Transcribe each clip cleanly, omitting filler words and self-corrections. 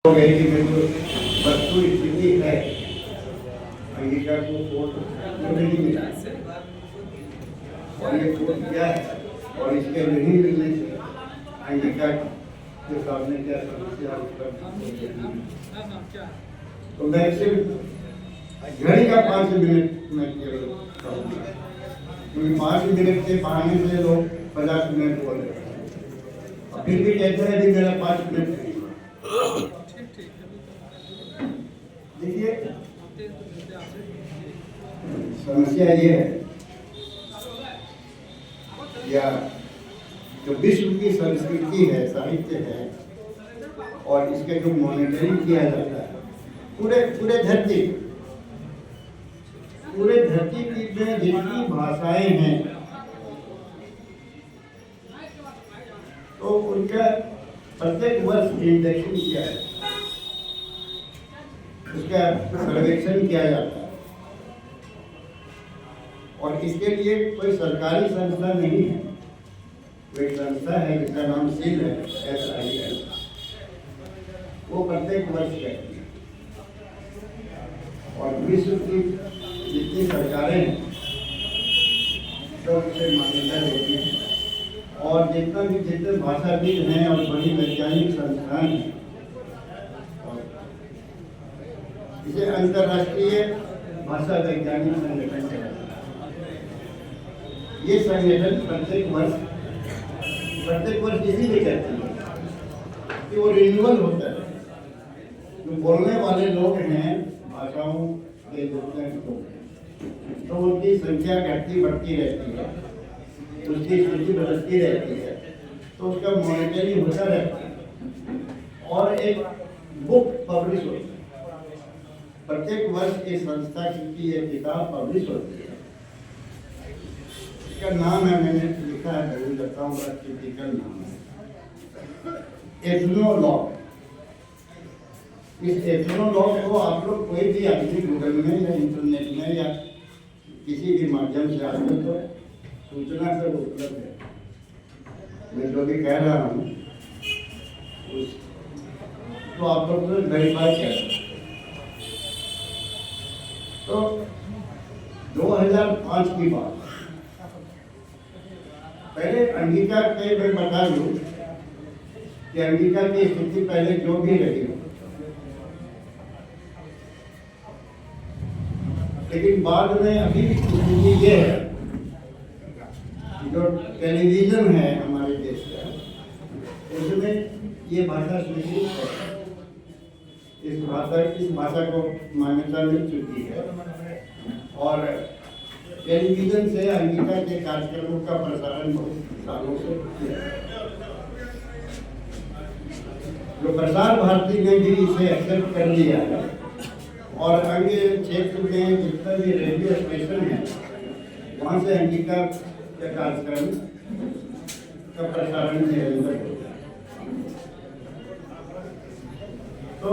हो गई कि बिल्कुल वस्तु स्थिति है, अंगिका को कोर्ट नहीं मिला और ये कोर्ट क्या है और इसके नहीं मिलने से अंगिका के सामने क्या समस्या तो मैं सिर्फ घड़ी का 5 मिनट में कहूँगा, क्योंकि 5 मिनट के बहाने से लोग 50 मिनट बोल रहे हैं और फिर भी कहते हैं कि मेरा 5 मिनट नहीं। देखिए समस्या ये है या जो विश्व की संस्कृति है, साहित्य है और इसके जो मॉनिटरिंग किया जाता है पूरे धरती की में जितनी भाषाएं हैं तो उनका प्रत्येक वर्ष इंडेक्सिंग किया है, उसका सर्वेक्षण किया जाता है और इसके लिए कोई सरकारी संस्था नहीं है, कोई संस्था है जिसका नाम सील है SIL, वो प्रत्येक वर्ष करती है और विश्व की जितनी सरकारें हैं तो उसे मान्यता देती हैं और जितने भाषाविद हैं और बड़ी वैज्ञानिक संस्थान हैं इसे अंतर्राष्ट्रीय भाषा वैज्ञानिक संगठन कहलाता है। ये संगठन प्रत्येक वर्ष इसीलिए कहते हैं कि वो रिन्यूअल होता है, जो बोलने वाले लोग हैं भाषाओं के जितने लोग हैं तो उनकी संख्या घटती बढ़ती रहती है, उसकी स्थिति बदलती रहती है, तो उसका मॉनिटरिंग होता रहता है और एक बुक पब्लिश होती है। प्रत्येक वर्ष इस संस्था की एक किताब पब्लिश होती है, इसका नाम है, मैंने लिखा है, जरूर लगता हूँ, बड़ा टिपिकल नाम है एथनोलॉग। इस एथनोलॉग को आप लोग कोई भी आदमी गूगल में या इंटरनेट में या किसी भी माध्यम से आते तो सूचना से उपलब्ध है। मैं जो भी कह रहा हूँ तो आप लोग वेरीफाई कर। तो 2005 की बात, पहले अंगिका के मैं बता दूं कि अंगिका की स्थिति पहले जो भी रही हो, लेकिन बाद में अभी स्थिति ये है जो टेलीविजन है हमारे देश का, उसमें ये भाषा स्वीकृत है, इस भाषा को मान्यता मिल चुकी है और टेलीविजन से अंगिका के कार्यक्रमों का प्रसारण बहुत सालों से किया है। जो प्रसार भारती ने भी इसे एक्सेप्ट कर लिया है और अन्य क्षेत्र में जितना भी रेडियो स्टेशन है वहाँ से अंगिका के कार्यक्रम का प्रसारण निरंतर होता है। तो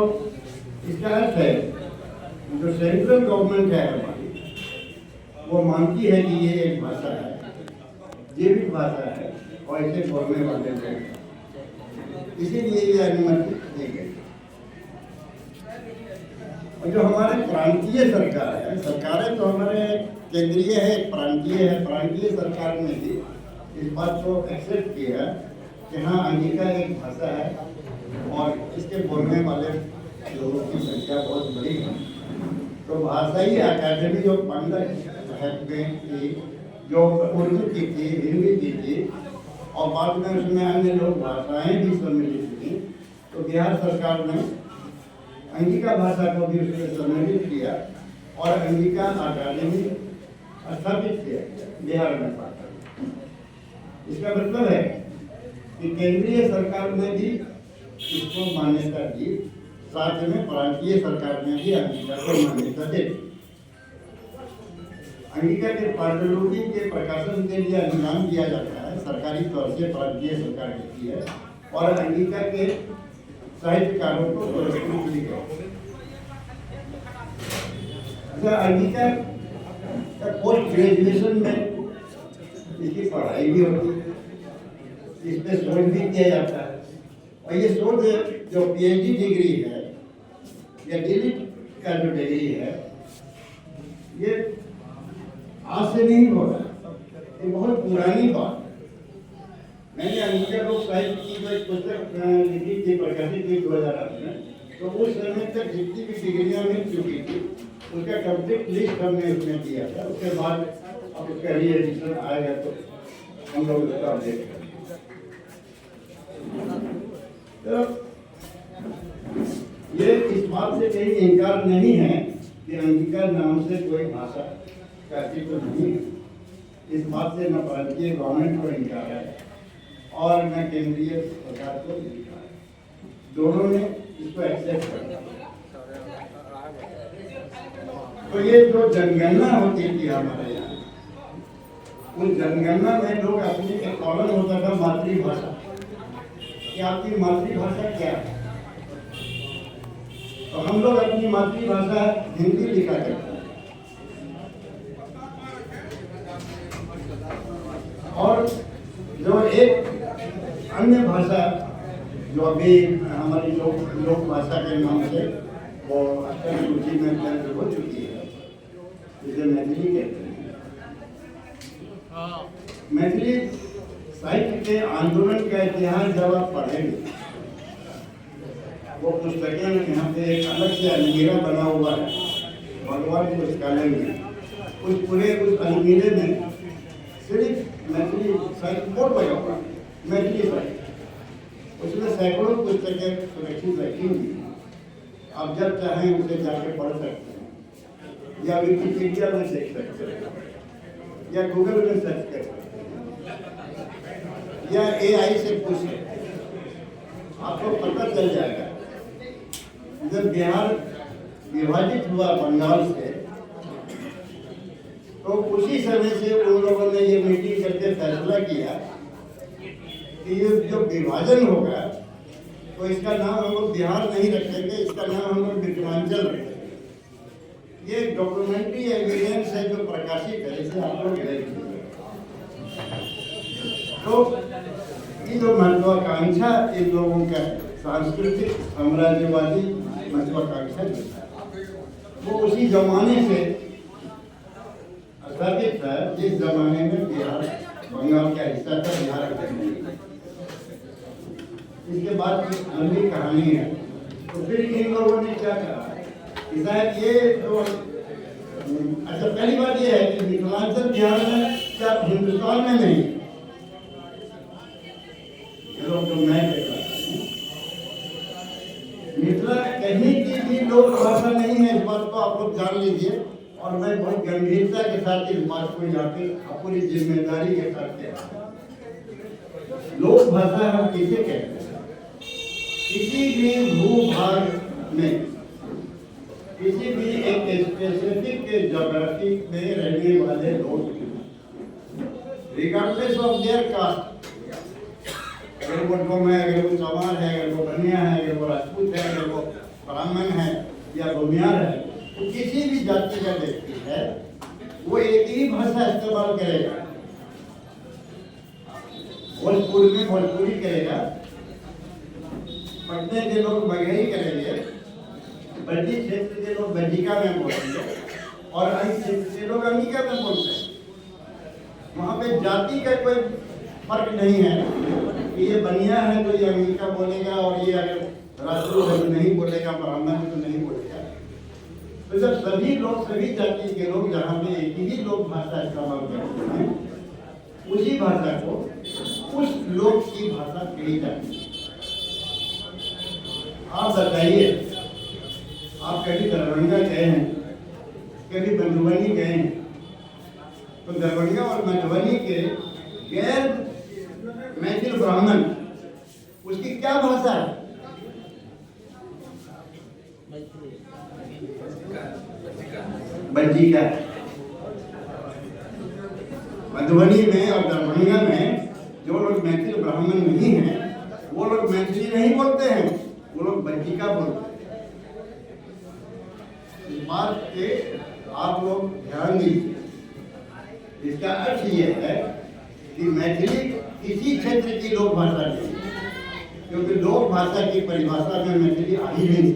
इसका अर्थ है जो सेंट्रल गवर्नमेंट है हमारी, वो मानती है कि ये एक भाषा है, जीवित भाषा है और इसे बोलने वाले लोग, इसीलिए ये अनुमति दी गई। और जो हमारे प्रांतीय सरकार है, सरकारें तो हमारे केंद्रीय है, प्रांतीय है, प्रांतीय सरकार ने भी इस बात को एक्सेप्ट किया कि हाँ अंगिका एक भाषा है और इसके बोलने वाले लोगों की संख्या बहुत बड़ी है। तो भाषाई अकादमी जो 15 में थी, जो उर्दू की थी, हिंदी की थी और बाद में उसमें अन्य लोग भाषाएं भी सम्मिलित थी, तो बिहार सरकार ने अंगिका भाषा को भी उसमें सम्मिलित किया और अंगिका अकादमी स्थापित किया बिहार में। इसका मतलब है कि केंद्रीय सरकार ने भी इसको मान्यता दी, साथ में प्रांतीय सरकार ने भी अंगिका को मान्यता दे। अंगिका के पांडुलिपि के प्रकाशन के लिए अनुदान दिया जाता है, सरकारी तौर से प्रांतीय सरकार देती है और अंगिका के साहित्यकारों को पुरस्कृत भी गए। अच्छा, अंगिका का पोस्ट ग्रेजुएशन में इसकी पढ़ाई भी होती है, इस पर शोध भी किया जाता है और ये शोध जो PhD डिग्री है या डिलीट का जो डिग्री है ये आज से नहीं हो रहा, ये बहुत पुरानी बात है। मैंने अंगिका लोक साहित्य की जो एक पुस्तक लिखी थी, प्रकाशित हुई 2008 में, तो उस समय तक जितनी भी डिग्रियाँ मिल चुकी थी उसका कंप्लीट लिस्ट हमने उसमें दिया था। उसके बाद अब उसका री एडिशन आएगा तो हम लोग उसका अपडेट करेंगे। तो ये इस बात से कहीं इनकार नहीं है कि अंगिका नाम से कोई भाषा का अस्तित्व नहीं है। इस बात से न प्रांतीय गवर्नमेंट को इनकार है और न केंद्रीय सरकार को इनकार है, दोनों ने इसको एक्सेप्ट कर लिया। तो ये जो जनगणना होती थी हमारे यहाँ, उस जनगणना में लोग अपनी एक कॉलम होता था मातृभाषा, कि आपकी मातृभाषा क्या है। तो हम लोग अपनी मातृभाषा हिंदी लिखा करते हैं और जो एक अन्य भाषा जो अभी हमारी लोक भाषा के नाम से वो अक्षर सूची में दर्ज हो चुकी है, जिसे मैथिली कहते हैं। मैथिली साहित्य के आंदोलन का इतिहास जब आप पढ़ेंगे, वो पुस्तकें में यहाँ पे एक अलग से अलमीरा बना हुआ है भगवान पुस्तकालय में। उस पूरे उस अलमीरे में सिर्फ मैथिली साहित्य बोर्ड लगा हुआ, मैथिली साहित्य, उसमें सैकड़ों पुस्तकें सुरक्षित रखी हुई। आप जब चाहें उसे जाके पढ़ सकते हैं या विकिपीडिया में देख सकते हैं या गूगल में सर्च कर सकते हैं या AI से पूछ सकते हैं, आपको पता चल जाएगा। जब बिहार विभाजित हुआ बंगाल से, तो उसी समय से उन लोगों ने ये मीटिंग करके फैसला किया कि ये जो विभाजन होगा तो इसका नाम हम लोग बिहार नहीं रखेंगे, इसका नाम हम लोग मिथिलांचल रखेंगे। ये डॉक्यूमेंट्री एविडेंस है जो प्रकाशित है, इसे आप लोग देखिए। तो ये जो महत्वाकांक्षा इन लोगों का सांस्कृतिक साम्राज्यवादी महत्वाकांक्षा वो उसी जमाने से स्थापित था जिस जमाने में बिहार बंगाल का हिस्सा था, बिहार का नहीं। इसके बाद की लंबी कहानी है। तो फिर इन लोगों ने क्या कहा कि शायद ये जो अच्छा, पहली बात ये है कि मिथिलांचल बिहार में क्या हिंदुस्तान में नहीं, जो मैं कहता मिथिला कहीं की भी लोक भाषा नहीं है, इस बात को आप लोग जान लीजिए। और मैं बहुत गंभीरता के साथ इस बात को यहाँ पे अपनी जिम्मेदारी के साथ कह रहा हूँ। लोक भाषा हम किसे कहते हैं? किसी भी भूभाग में, किसी भी एक स्पेसिफिक ज्योग्राफी में रहने वाले लोग, रिगार्डलेस ऑफ देयर कास्ट, अगर वो डोम है, अगर वो चमार है, अगर वो बनिया है, अगर वो राजपूत है, अगर वो ब्राह्मण है या भूमियार है, तो किसी भी जाति का व्यक्ति है वो एक ही भाषा इस्तेमाल करेगा। भोजपुर में भोजपुरी करेगा, पटने के लोग मगही करेंगे, बद्दी क्षेत्र के लोग बज्जिका में बोलेंगे और अन्य क्षेत्र के लोग अंगिका में बोलते हैं। वहाँ पे जाति का कोई फर्क नहीं है कि ये बनिया है तो ये अंगिका बोलेगा और ये अगर राजपूत है तो नहीं बोलेगा, ब्राह्मण है तो नहीं बोलेगा। तो जब सभी लोग, सभी जाति के लोग जहाँ पे एक ही लोक भाषा इस्तेमाल करते हैं, उसी भाषा को उस लोक की भाषा कही जाती है। आप बताइए, आप कभी दरभंगा गए हैं, कभी मधुबनी गए हैं, तो दरभंगा और मधुबनी के गैर मैथिल ब्राह्मण, उसकी क्या भाषा है? बज्जिका। मधुबनी में और दरभंगा में जो लोग मैथिल ब्राह्मण नहीं हैं, वो लोग मैथिली नहीं बोलते हैं, वो लोग बज्जिका बोलते हैं। इस बात पे आप लोग ध्यान दीजिए। इसका अर्थ ये है कि मैथिली किसी क्षेत्र की लोक भाषा नहीं, क्योंकि लोक भाषा की परिभाषा में मैथिली आ ही नहीं।